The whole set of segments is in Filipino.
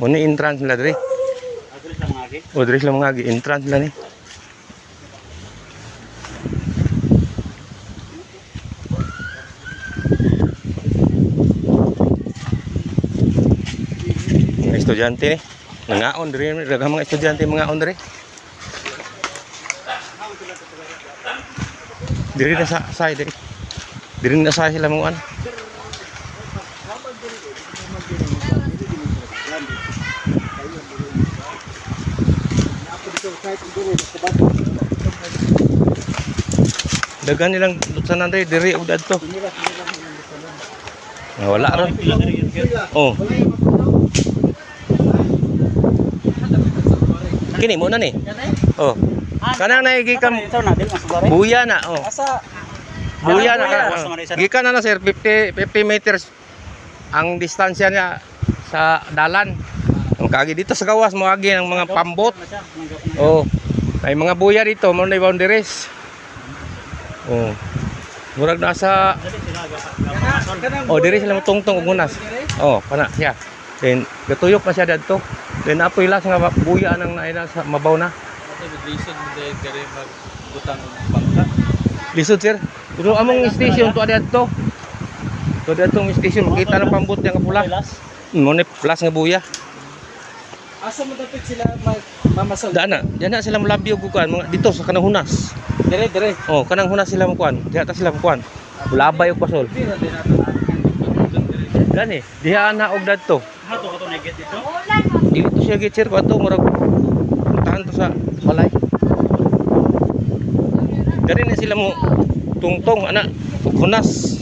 Mo ni entrance nila diri. Adres lang lagi. O diri sila mga entrance nila ni. Mga estudyante ni. Nangaon diri, daghang mga estudyante mangaon diri. Diri na sa side diri. Diri na sa sila mga ano. Dagan nilang lutsanan diri ug adto. Wala ron. Oh. Kini mo na ni. Oh. Kanang naigikam buya na. Oh. Buya na. Gikan na sir 50 meters ang distansya niya sa dalan. Ang kagi dito sa gawas mo agi ng mga pambot. Oh. May mga buya dito mo na boundaries. Oh. Murag nasa oh diri sila tungtong ug hunas. Oh, kana siya. Then gatuyok na siya dadto. Then apoy las nga buya nang naina sa mabaw na. Lisod diri magbutang pangka. Lisod sir. Pero among station to adto. To adtong station kita ng pambot yang kapula. Mo ni plus nga buya. Asa mo dapat sila mamasal? Dana sila molabyo kuan mga dito sa kanang hunas. Dire. Oh, kanang hunas sila mo kuan. Diha ta sila mo kuan. Labay og pasol. Gani, diha na og dadto. Hato ka to na get dito. Dili to siya gitser ko ato murag puntahan to sa balay. Dari na sila mo tungtong ana ug hunas.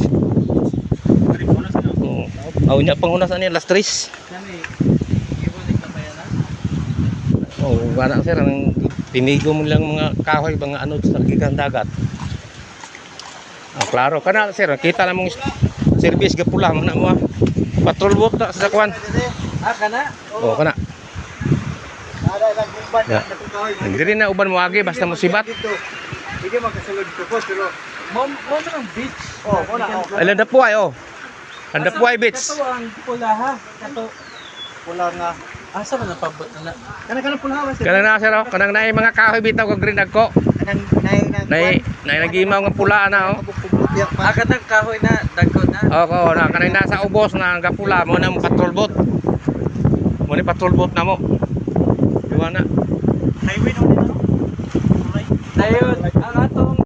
Oh, aw nya panghunas ani last 3. Oh, wala sir ang tinigo mo lang mga kahoy mga ano sa gikan dagat. Ah, klaro kana sir, kita na mong service gapula man na mo. Patrol boat ta sa kwan. Kana? Oh, kana. Ada lang kumban Ya. Diri na uban mo agi basta musibat. Hindi makasulod ko po pero mo ang beach. Oh, mo na. Ay Landapuay oh. Landapuay beach. Kato ang pula ha. Kato pula nga. Asa man napabot na? Kanang pula ha. Kanang na sir oh, kanang naay mga kahoy bitaw kag green agko. Kanang Nay nagimaw nga pula na oh. Katang kahoy na dagko na. Oo, na kanay nasa ubos na gapula mo na patrol boat. Mo ni patrol boat na mo. Diwa na. Highway no dito. Dayon ang ato